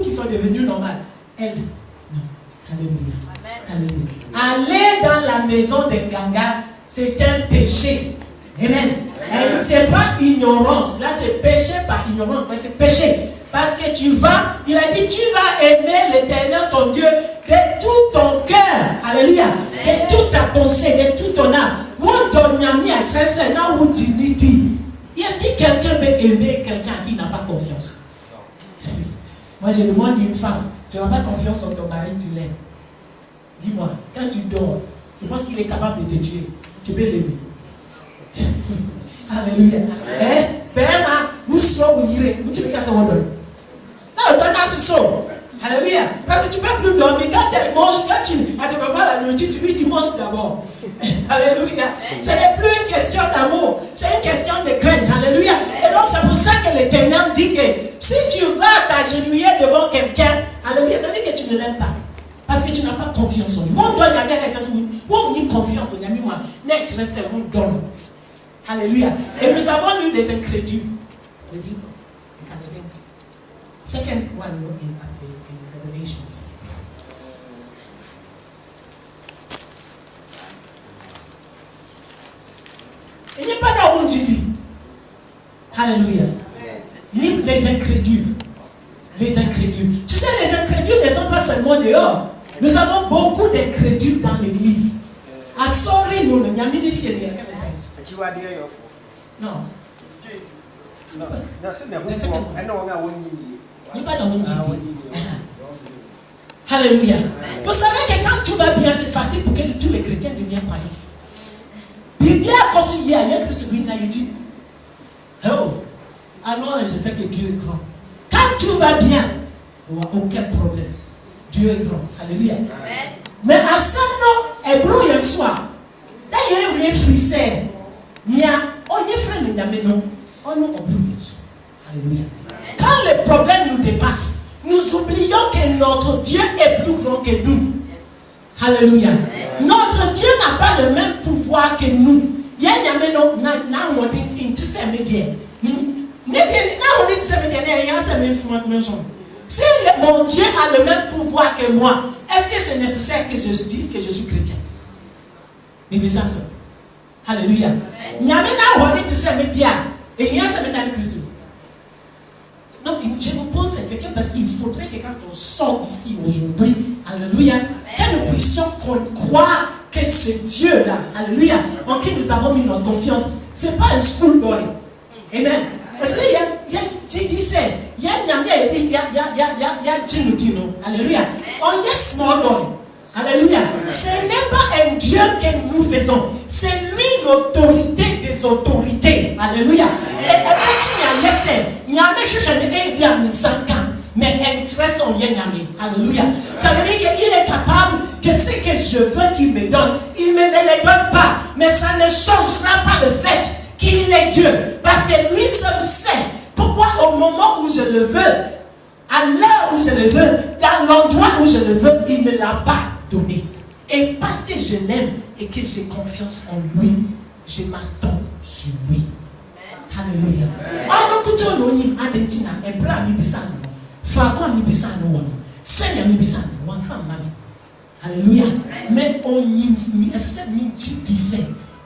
ils sont devenus normaux. Elle, non. Alléluia. Alléluia. Aller dans la maison des gangas, c'est un péché. Amen. C'est pas ignorance. Là, c'est péché par ignorance, mais c'est péché. Parce que tu vas, il a dit, tu vas aimer l'Éternel ton Dieu de tout ton cœur. Alléluia. De toute ta pensée, de toute ton âme. Est-ce que quelqu'un peut aimer quelqu'un qui n'a pas confiance? Moi, je demande une femme, tu n'as pas confiance en ton mari, tu l'aimes. Dis-moi, quand tu dors, tu penses qu'il est capable de te tuer, tu peux l'aimer. Alléluia. Alléluia. Parce que tu ne peux plus dormir. Quand tu manges, quand tu prépares la nourriture, tu lui dis mange d'abord. Alléluia. Ce n'est plus une question d'amour, c'est une question de crainte. Alléluia. Et donc c'est pour ça que l'Éternel dit que si tu vas t'agenouiller devant quelqu'un, alléluia, ça veut dire que tu ne l'aimes pas. Parce que tu n'as pas confiance en lui. On doit y avoir quelque chose. On dit confiance en lui. Moi, next, c'est on donne. Alléluia. Et nous avons eu des incrédules. Ça veut dire second one in Revelations. Il n'y a pas d'amour dit. Alléluia. Les incrédules. Les incrédules. Tu sais, les incrédules ne sont pas seulement dehors. Nous avons beaucoup d'incrédules dans l'église. À Sorry, nous, il y a mille filles. Non. Alléluia. Vous savez que quand tout va bien, c'est facile pour que tous les chrétiens deviennent croyants. Puis bien concilié à Christ, il dit, oh, alors je sais que Dieu est grand. Quand tout va bien, il n'y a aucun problème. Dieu est grand. Alléluia. Amen. Mais à ça, non, hébreu, il y a un soir. Là, il y a un frisson. Il y a un frère, il y a non. On nous oublie. Alléluia. Quand les problèmes nous dépassent, nous oublions que notre Dieu est plus grand que nous. Alléluia. Notre Dieu n'a pas le même pouvoir que nous. Si mon Dieu a le même pouvoir que moi, est-ce que c'est nécessaire que je dise que je suis chrétien? Mais ça, c'est. Alléluia. Non, je vous pose cette question parce qu'il faudrait que quand on sort d'ici aujourd'hui, alléluia, que nous puissions croire que ce Dieu-là, alléluia, en qui nous avons mis notre confiance, ce n'est pas un schoolboy. Amen. Parce qu'il y a, alléluia, on est small boy. Alléluia. Ce n'est pas un Dieu que nous faisons. C'est lui l'autorité des autorités. Alléluia. Et mais intéresse en Yénami. Alléluia. Ça veut dire qu'il est capable que ce que je veux qu'il me donne, il ne me le donne pas. Mais ça ne changera pas le fait qu'il est Dieu. Parce que lui seul sait pourquoi au moment où je le veux, à l'heure où je le veux, dans l'endroit où je le veux, il ne me l'a pas donné. Et parce que je l'aime et que j'ai confiance en lui, je m'attends sur lui. Alléluia. Alléluia. Mais on y dit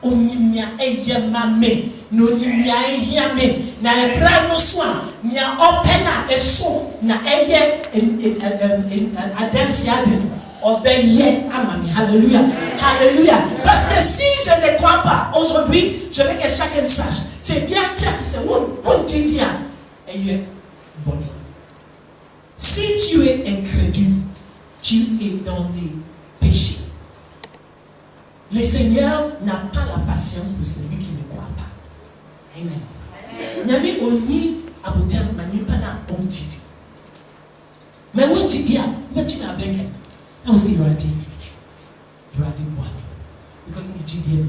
on y a mamé, no y a yame, na ebra no so ni a opena eso na eye adansi adenu obeye amami. Alléluia. Alléluia. Parce que si je ne crois pas aujourd'hui, je veux que chacun sache. C'est bien tiens, c'est bon dia eye bonne. Si tu es incrédule, tu es dans les péchés. Le Seigneur n'a pas la patience de celui qui ne croit pas. Amen. Nyame oni abotem mani pana onji. Mais onji dia, mais tu n'as bien qu'un. Aussi you are one. Because you dit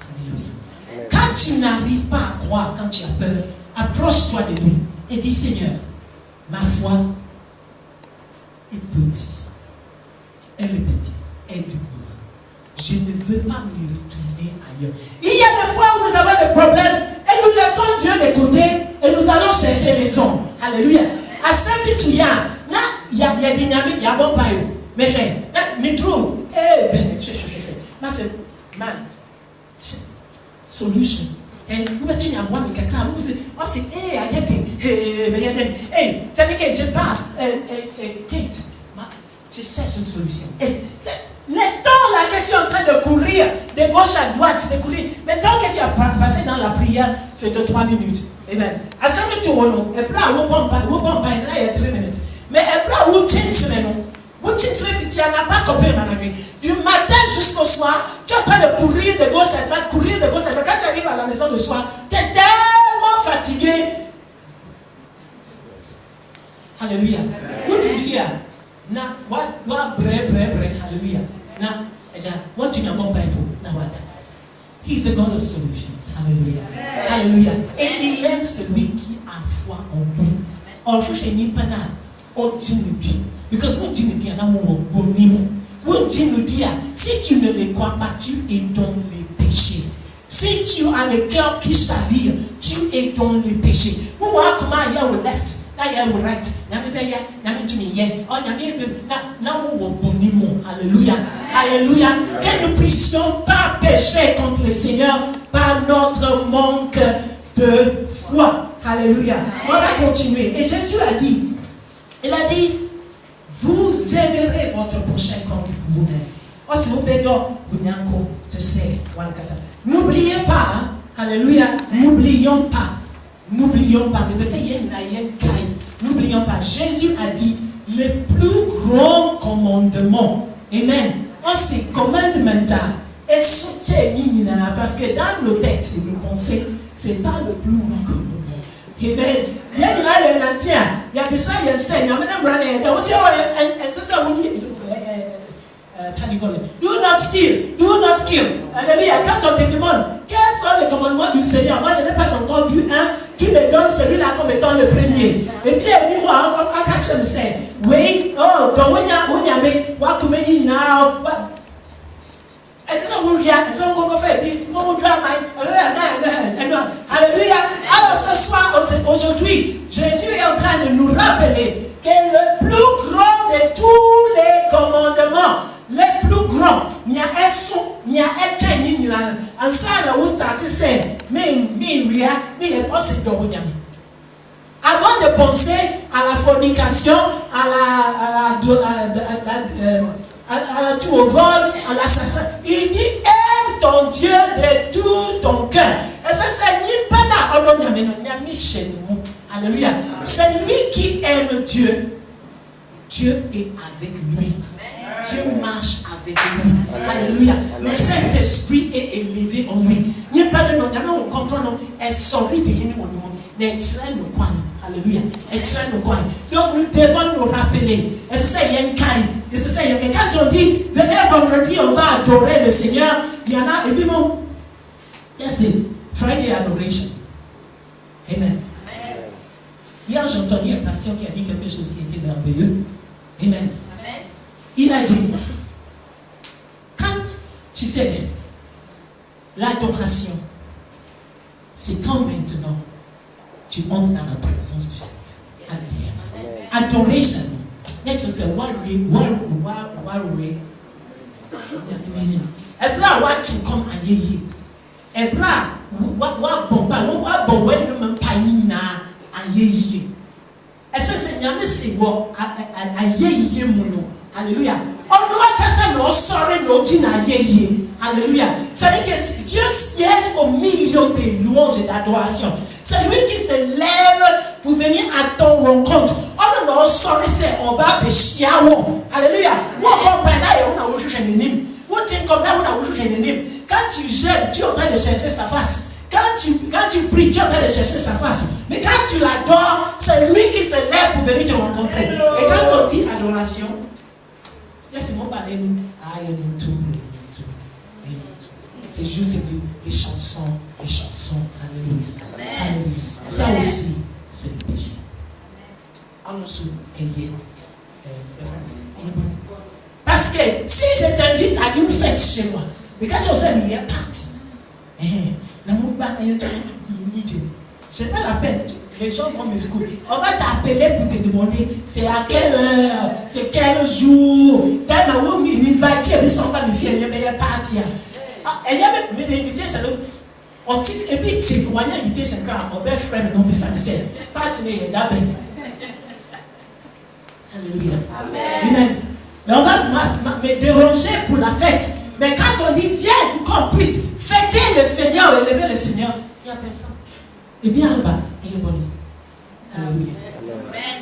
Alléluia. Quand tu n'arrives pas à croire, quand tu as peur, approche-toi de lui et dis Seigneur, ma foi est petite. Elle est petite. Aide-moi. Je ne veux pas me retourner ailleurs. Il y a des fois où nous avons des problèmes et nous laissons Dieu de côté et nous allons chercher les hommes. Alléluia. À Saint-Pierre, tu y a, il y a des dynamiques, il y a bon paille. Mais mais trop, là c'est man, solution. Et vous mettez une amouage, mais quelqu'un, vous dites, oh c'est, c'est-à-dire que je parle, Kate, je cherche une solution. Le temps là que tu es en train de courir, de gauche à droite, c'est courir. Le temps que tu as passé dans la prière, c'est de 3 minutes. Amen. À ça, tu vois, non, et là, vous pouvez pas, là, il y a 3 minutes. Mais là, vous tiens, vous tu n'as pas copié, du matin jusqu'au soir, tu es en train de courir de gauche à droite, courir de gauche à droite. Quand tu arrives à la maison le soir, tu es tellement fatigué. Alléluia. Où tu viens? Now, what hallelujah. Now, what do you know about Bible? Now, what? He's the God of solutions. Hallelujah. Hallelujah. Et il aime celui qui a foi en lui. Or, je n'ai pas là. Oh, Dieu nous dit. Because what Dieu nous dit, what Dieu nous dit, si tu ne le crois pas, tu es dans les péchés. Si tu as le cœur qui chavire, tu es dans les péchés. Vous voyez comment il y a au left, là il y a au right. Alléluia. Alléluia. Que nous puissions pas pécher contre le Seigneur par notre manque de foi. Alléluia. On va continuer. Et Jésus a dit, il a dit, vous aimerez votre prochain comme vous-même. N'oubliez pas, hein? Alléluia, n'oublions pas, n'oublions pas, n'oublions pas, Jésus a dit, le plus grand commandement, amen, c'est commandement, et parce que dans nos têtes et nos pensées, c'est pas le plus grand commandement, amen. Il y a ça, il y a ça, il y a do not steal, do not kill. Alléluia. Quand on te demande quels sont les commandements du Seigneur, moi je n'ai pas encore vu un qui me donne celui-là comme étant le premier. Et puis il dit, oui, oh, donc on y a, what to make now? Est-ce que vous regardez, est-ce que vous faites, alléluia. Alors ce soir, aujourd'hui, Jésus est en train de nous rappeler que le plus grand de tous les commandements, les plus grands, il y a un son, il y a un tien, il y a un salle où starter c'est, avant de penser à la fornication, à la tout au vol, à l'assassin, il dit aime ton Dieu de tout ton cœur. Et ça, c'est ni pas là, alléluia. C'est lui qui aime Dieu. Dieu est avec lui. Dieu marche avec lui. Alléluia. Le Saint-Esprit est élevé en lui. Il n'y a pas de nom. Il y a un comprendre. Elle sortit de nous. Alléluia. Donc nous devons nous rappeler. Et c'est ça, il y a une caille. Et c'est ça, il y a quelqu'un qui dit venez vendredi, on va adorer le Seigneur. Il y en a, et puis bon, c'est Friday Adoration. Amen. Hier, j'ai entendu un pasteur qui a dit quelque chose qui était merveilleux. Amen. Il a dit, quand tu sais, l'adoration, c'est quand maintenant tu entres dans la présence du Seigneur. Alléluia. Adoration. Let's just say, what Ebra watching come and ye. Ebra what bomba no na and ye. Essence nyame si wo ayeye mu no. Hallelujah. Ono akasa no sorry no jina ayeye. Hallelujah. C'est-à-dire que Dieu siège au milieu des louanges et d'adoration. C'est lui qui se lève pour venir à ton rencontre. On ne sorry c'est oba beshiawo. Alléluia. Quand tu jeûnes, tu es en train de chercher sa face. Quand tu pries, tu es en train de chercher sa face. Mais quand tu l'adores, c'est lui qui se lève pour venir te rencontrer. Et quand on dit adoration, c'est juste les chansons. Alléluia. Alléluia. Ça aussi, c'est le péché. Parce que si je t'invite à une fête chez moi, mais quand tu sais, il y a parti. Je n'ai pas la peine. les gens vont m'écouter. On va t'appeler pour te demander c'est à quelle heure, c'est quel jour. D'ailleurs, on m'invite, mais sans pas me faire, il y a partir. Il y a mais des invitations. On dit, et puis, c'est pour une invitation, on va faire un nom de ça, c'est partir d'abord. Alléluia. Amen. Mais on va me déranger pour la fête. Mais quand on dit viens pour qu'on puisse fêter le Seigneur, élever le Seigneur, il y a personne. Et bien en bas, il est bon. Alléluia.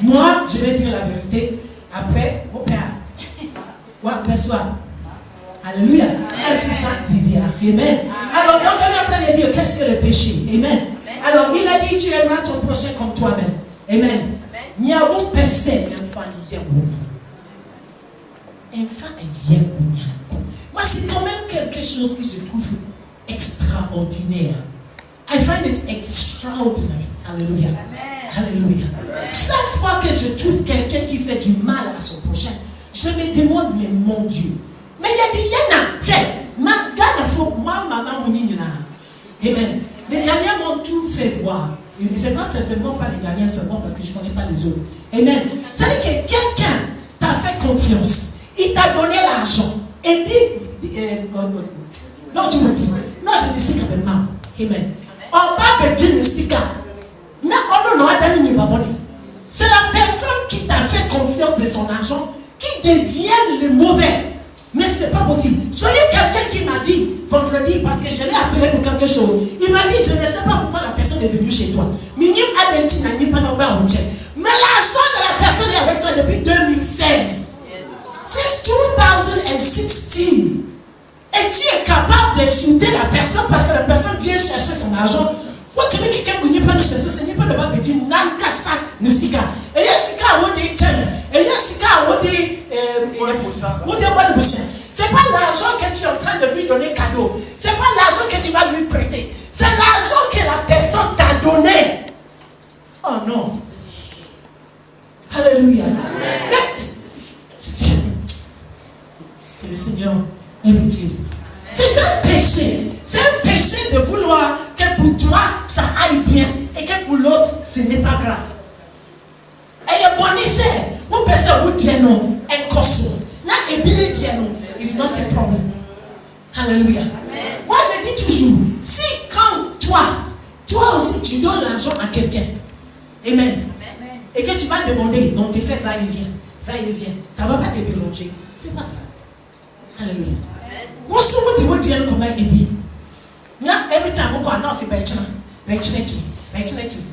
Moi, je vais dire la vérité. Après, au Père. Ou après soir. Alléluia. Est-ce que ça Bible? Amen. Alors, donc, on est en train de dire qu'est-ce que le péché? Amen. Alors, il a dit tu aimeras ton prochain comme toi-même. Amen. Il y a un personne, il y a un fan, moi, c'est quand même quelque chose que je trouve extraordinaire. I find it extraordinary. Alléluia. Alléluia. Chaque fois que je trouve quelqu'un qui fait du mal à son prochain, je me demande, mais mon Dieu. Mais il y a ma maman, amen. Les Ghanéens m'ont tout fait voir. Et c'est pas certainement pas les Ghanéens seulement parce que je ne connais pas les autres. Amen. C'est-à-dire que quelqu'un t'a fait confiance. Il t'a donné l'argent. Et puis, non, tu me dis, non, je ne sais pas. Amen. On va me dire le sika. C'est la personne qui t'a fait confiance de son argent qui devient le mauvais. Mais ce n'est pas possible. J'ai eu quelqu'un qui m'a dit vendredi, parce que je l'ai appelé pour quelque chose. Il m'a dit, je ne sais pas pourquoi la personne est venue chez toi. Mais l'argent de la personne est avec toi depuis 2016. Since 2016. Et tu es capable d'insulter la personne parce que la personne vient chercher son argent. What tu veux que quelqu'un ne pas chercher, ce n'est pas de me dire Nankasa Nisika. Et il y a Sika à Wodi Tchène. Et il y a Sika à Wodi. C'est pas l'argent que tu es en train de lui donner cadeau. C'est pas l'argent que tu vas lui prêter. C'est l'argent que la personne t'a donné. Oh non. Alléluia. Que le Seigneur ait pitié. C'est un péché. C'est un péché de vouloir que pour toi ça aille bien et que pour l'autre ce n'est pas grave. Et le bon essai, vous pensez vous dire non, un costume. Là, et bien dire non, is not a problem. Alléluia. Moi je dis toujours, si quand toi aussi tu donnes l'argent à quelqu'un, amen, et que tu vas demander, on te fait va et vient, ça ne va pas te déranger. C'est pas grave. Alléluia. Moi, si vous devez dire comment aider. Every time on go announce it by China.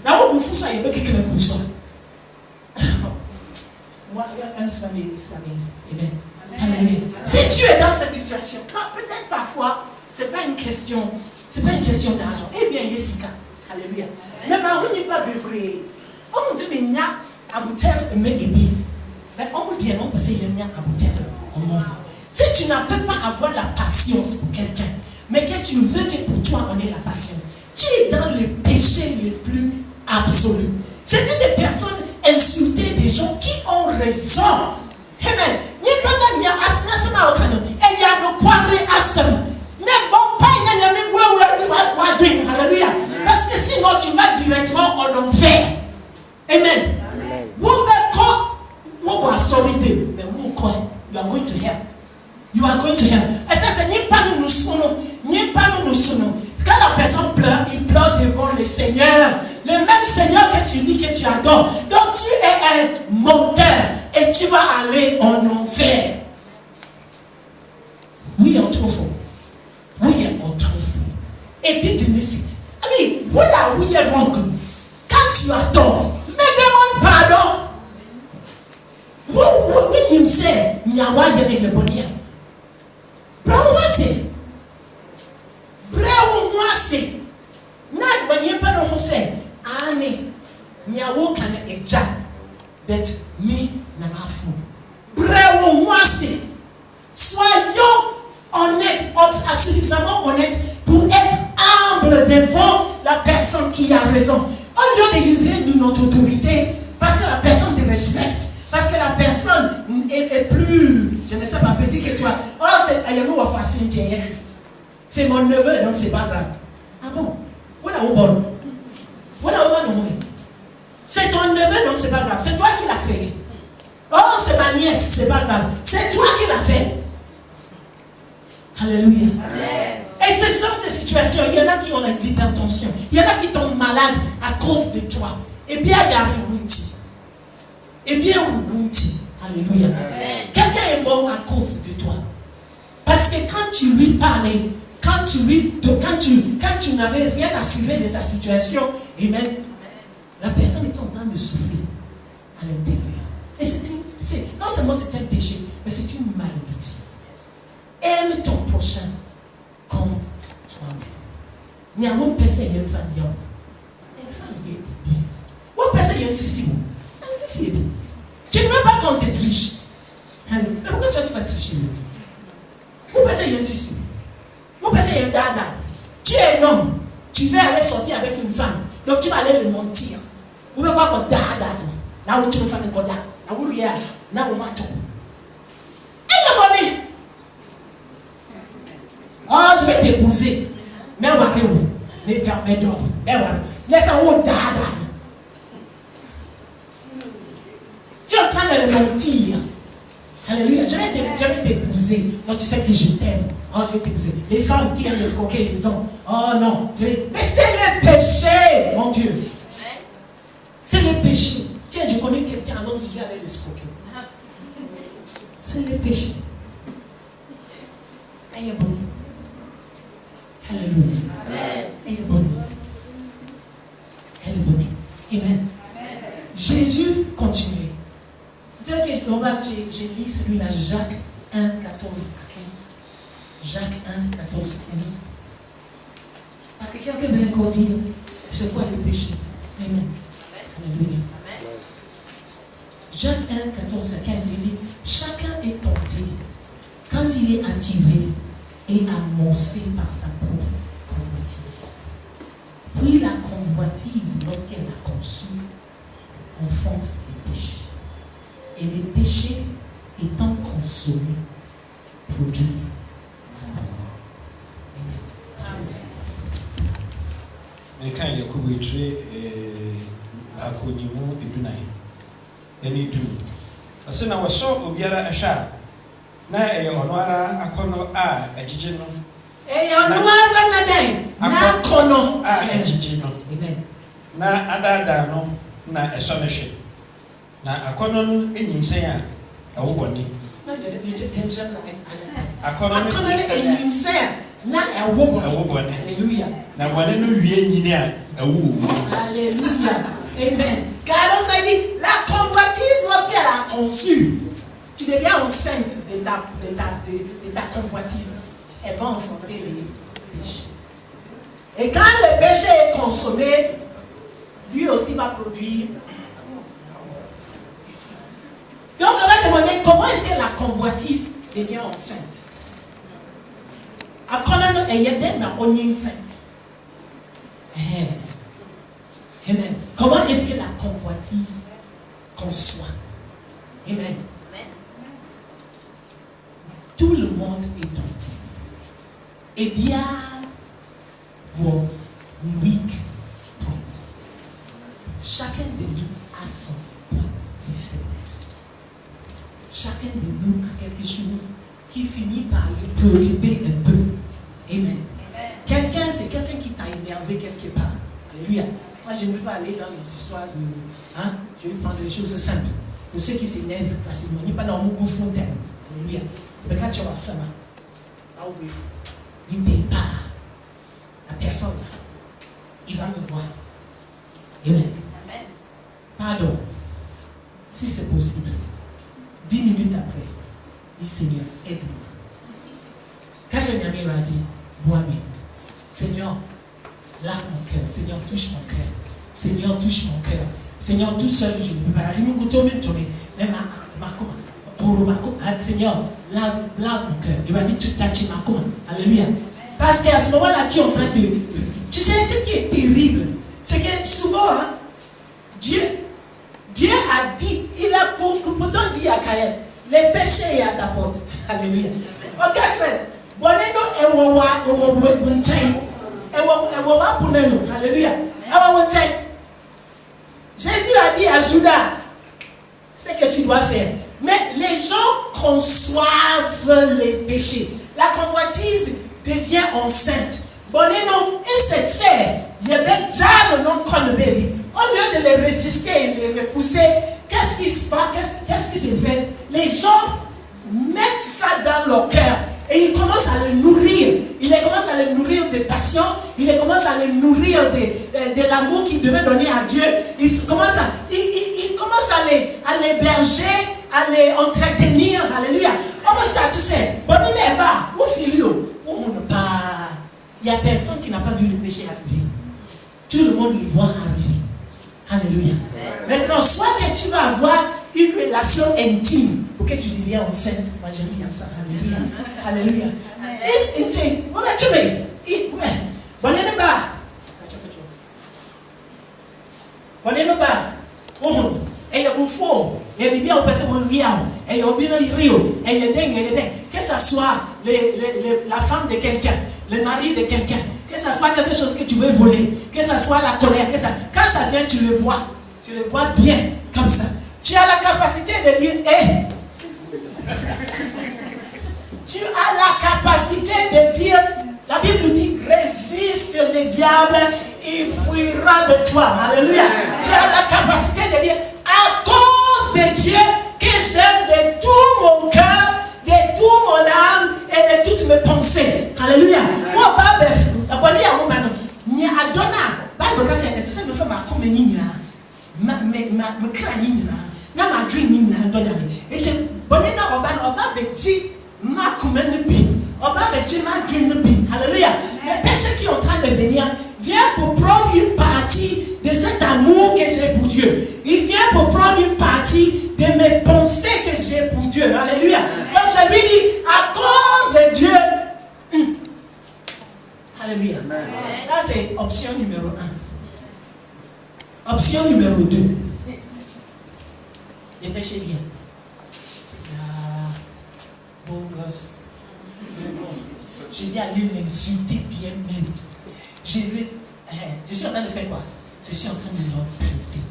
Now, what we feel like you make a push. Amen. Alléluia. Si tu es dans cette situation, peut-être parfois, c'est pas une question d'argent. Eh bien, Jessica. Alléluia. Mais on n'est pas bébré. On dit mais nya aboutel mais ebi. Mais on vous dit non parce qu'il y a nya aboutel au monde. Si tu n'as pas avoir la patience pour quelqu'un, mais que tu veux que pour toi on ait la patience, tu es dans le péché le plus absolu. J'ai vu des personnes insulter des gens qui ont raison. Amen. Alléluia. Parce que sinon tu vas directement en enfer. Amen. You are going to hell. You are going to hell. Et ça, c'est quand la personne pleure, il pleure devant le Seigneur. Le même Seigneur que tu dis que tu adores. Donc tu es un menteur et tu vas aller en enfer. Oui, on trouve. Oui, on trouve. Et puis tu me dis, allez, voilà où il est wrong. Quand tu adores, mais demande pardon. Oui, il me sait, il y a un y a bonnier. Bravo, c'est. Bravo, moi, c'est. N'a pas de José. Anne, il y a aucun état. But me, n'a pas fou. Bravo, moi, c'est. Soyons honnêtes, suffisamment honnêtes pour être humble devant la personne qui a raison. Au lieu d'user notre autorité, parce que la personne te respecte. Parce que la personne est plus, je ne sais pas, petit que toi. Oh, c'est mon neveu, donc c'est pas grave. Ah bon? Voilà où bon. Voilà où bon. C'est ton neveu, donc c'est pas grave. C'est toi qui l'as créé. Oh, c'est ma nièce, c'est pas grave. C'est toi qui l'as fait. Alléluia. Amen. Et ce sont des situations. Il y en a qui ont l'hypertension. Il y en a qui tombent malades à cause de toi. Et bien, il y a Ubuntu. Et bien, Ubuntu. Alléluia. Amen. Quelqu'un est mort à cause de toi. Parce que quand tu lui parlais, quand tu n'avais rien à cirer de sa situation, amen, la personne est en train de souffrir à l'intérieur. Et non seulement c'est un péché, mais c'est une malédiction. Aime ton prochain comme toi-même. Il y a une personne qui est une femme. Une femme qui est bien. Une personne qui est un sissi. Un sissi est bien. Tu ne veux pas qu'on te triche. Mais pourquoi toi tu vas tricher? Une personne qui est un sissi. Une personne qui est un dada. Tu es un homme. Tu veux aller sortir avec une femme. Donc tu vas aller le mentir. Vous pouvez voir qu'on dada. Là où tu veux faire le contact. Là où il y a. Là où il y a. Oh, je vais t'épouser. Mais on va rien. Mais non. Laisse-moi où dada. Tu es en train de le mentir. Alléluia. Je vais t'épouser. Donc tu sais que je t'aime. Oh, je vais t'épouser. Les femmes qui aiment escroquer les hommes. Oh non. Mais c'est le péché, mon Dieu. C'est le péché. Tiens, je connais quelqu'un, alors je vais aller l'escroquer. C'est le péché. Ayez bon. Alléluia. Ayez bon. Elle est bonne. Amen. Jésus continue. J'ai lu celui-là, Jacques 1, 14 à 15. Jacques 1, 14, 15. Parce que quelqu'un veut encore dire, c'est quoi le péché? Amen. Alléluia. Jacques 1, 14 à 15, il dit, chacun est tenté quand il est attiré et amoncé par sa propre convoitise. Puis la convoitise, lorsqu'elle a conçu, enfante les péchés. Et les péchés étant consommés, produisent la mort. Mais quand il y a couverture, à Konimo et Dunay, et ni du. Parce que nous sommes au Biara Acha. Na e onwara akono a ejije no. E onwara na dai. Na akono a ejije no. Amen. Na adada no na esomehwe. Na akono no enyinsen a ewo boni. Na le je tension na akono no enyinsen na ewo boni. Alléluia. Na boni no wie nyini a ewo. Alléluia. Amen. Car on s'est dit la convoitise lorsqu'elle a conçu. Tu deviens enceinte de ta convoitise. Elle va enfanter les péchés. Et quand le péché est consommé, lui aussi va produire. Donc on va demander comment est-ce que la convoitise devient enceinte. Amen. Comment est-ce que la convoitise conçoit? Amen. Tout le monde est tenté. Et bien, mon weak point. Chacun de nous a son point de faiblesse. Chacun de nous a quelque chose qui finit par le préoccuper un peu. Amen. Quelqu'un, c'est quelqu'un qui t'a énervé quelque part. Alléluia. Moi, je ne veux pas aller dans les histoires de. Je vais prendre des choses simples. De ceux qui s'énervent facilement. Il n'y a pas dans mon bouffon terme. Alléluia. Mais quand tu vas ça, il ne paye pas. La personne, il va me voir. Amen. Pardon. Si c'est possible, 10 minutes après, dis Seigneur, aide-moi. Quand je m'y ai dit, moi-même, Seigneur, lave mon cœur. Seigneur, touche mon cœur. Seigneur, touche mon cœur. Seigneur, tout seul, je ne peux pas aller. Seigneur, lave mon cœur. Il va dire, tu t'achètes ma commande. Alléluia. Parce qu'à ce moment-là, tu es en train de. Tu sais, ce qui est terrible, c'est que souvent, Dieu a dit, il a pourtant dit à Caïn, les péchés à ta porte. Alléluia. Au 4, Boneno et Wawa, Alléluia. Jésus a dit à Judas, c'est ce que tu dois faire. Mais les gens conçoivent les péchés. La convoitise devient enceinte. Bon, non, et cette serre, il y avait déjà le nom qu'on le bébé. Au lieu de les résister et les repousser, qu'est-ce qui se passe? Qu'est-ce qui se fait? Les gens mettent ça dans leur cœur et ils commencent à les nourrir. Ils commencent à les nourrir de passion. Ils commencent à les nourrir de l'amour qu'ils devaient donner à Dieu. Ils commencent à les berger, à les entretenir. Alléluia. Tu sais, il n'y a personne qui n'a pas vu le péché arriver. Tout le monde les voit arriver. Alléluia. Maintenant, soit que tu vas avoir une relation intime pour que tu deviens enceinte. Moi, j'aime bien ça. Alléluia. Alléluia. It's intime. Que ce soit la femme de quelqu'un, le mari de quelqu'un, que ce soit quelque chose que tu veux voler, que ce soit la colère, quand ça vient, tu le vois bien, comme ça. Tu as la capacité de dire, tu as la capacité de dire, la Bible dit, résiste le diable, il fuira de toi. Alléluia. Tu as la capacité de dire, à cause de Dieu, que j'aime de tout mon cœur, de toute mon âme et de toutes mes pensées. Alléluia. Moi, abonné à mon manon. Ni adona. Bible quand c'est nécessaire de faire ma communion. Ma crâne. Na ma dream. Et c'est bonné na oba beti ma communion bi. Oba beti ma dream bi. Alléluia. Les péchés qui sont en train de venir viennent pour prendre une partie de cet amour que j'ai pour Dieu. Il vient pour prendre une partie de mes pensées que j'ai pour Dieu. Alléluia. Donc je lui dis, à cause de Dieu. Alléluia. Ça c'est option numéro 1. Option numéro 2. Les péchés viennent. C'est là, bon gosse. Je vais aller l'insulter bien même. Je suis en train de faire quoi? Je suis en train de l'entretenir.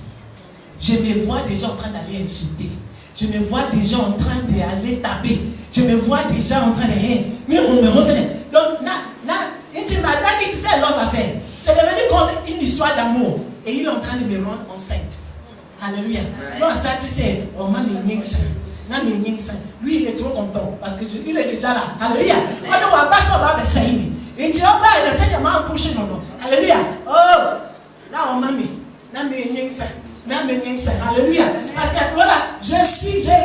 Je me vois déjà en train d'aller insulter. Je me vois déjà en train d'aller taper. Je me vois déjà en train de rien. Mais on me recèle. Donc, c'est devenu comme une histoire d'amour. Et il est en train de me rendre enceinte. Alléluia. Non, ça, tu sais, on m'a mis ça. Lui, il est trop content parce qu'il est déjà là. Alléluia. On ne va pas ça, on va me saigner. Et tu vas pas essayer de m'empêcher, non. Alléluia. Oh, là, on m'a mis. Alléluia. Parce que voilà, j'ai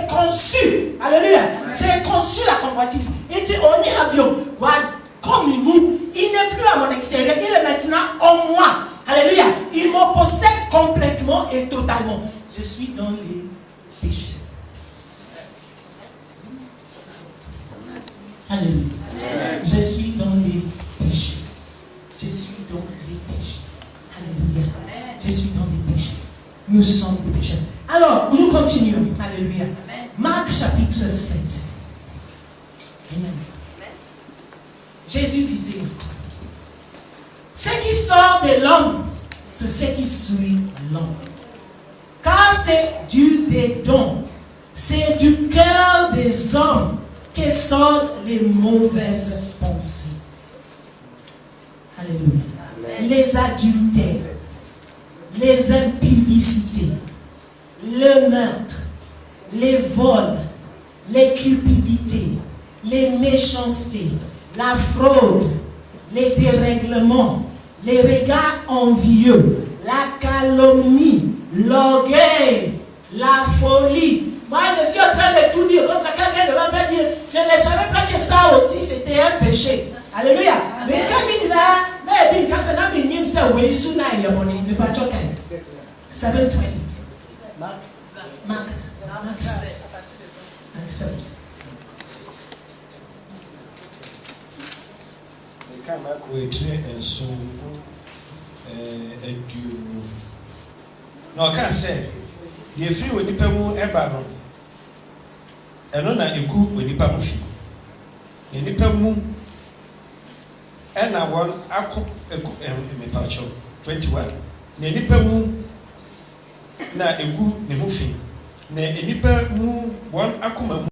conçu. Alléluia. J'ai conçu la convoitise. Et tu on y a bien. Comme il n'est plus à mon extérieur, il est maintenant en moi. Alléluia. Il me possède complètement et totalement. Je suis dans les péchés. Alléluia. Je suis dans les péchés. Je suis dans les péchés. Alléluia. Je suis dans les péchés. Nous sommes des pécheurs. Alors, nous continuons. Alléluia. Marc chapitre 7. Amen. Jésus disait, ce qui sort de l'homme, c'est ce qui suit l'homme. Car c'est des dons, c'est du cœur des hommes que sortent les mauvaises pensées. Alléluia. Amen. Les adultères, les impudicités, le meurtre, les vols, les cupidités, les méchancetés, la fraude, les dérèglements, les regards envieux, la calomnie, l'orgueil, la folie. Moi, je suis en train de tout dire. Comme ça, quelqu'un ne va pas dire, je ne savais pas que ça aussi, c'était un péché. Alléluia. Mais quand il a, quand ça n'a pas été ça, oui, il s'en a yamoni, mais pas choqué. 7:20. Max. 7. Kama kuetire enso aduonu na ọka sɛ deɛ firi wɔ nipa mu ɛba no ɛno na egu wɔ nipa mu fi na nipa mu ɛna wɔn akɔ egu mepatwɔ 21 na nipa mu na egu ne ho fi na enipa mu wɔn akoma mu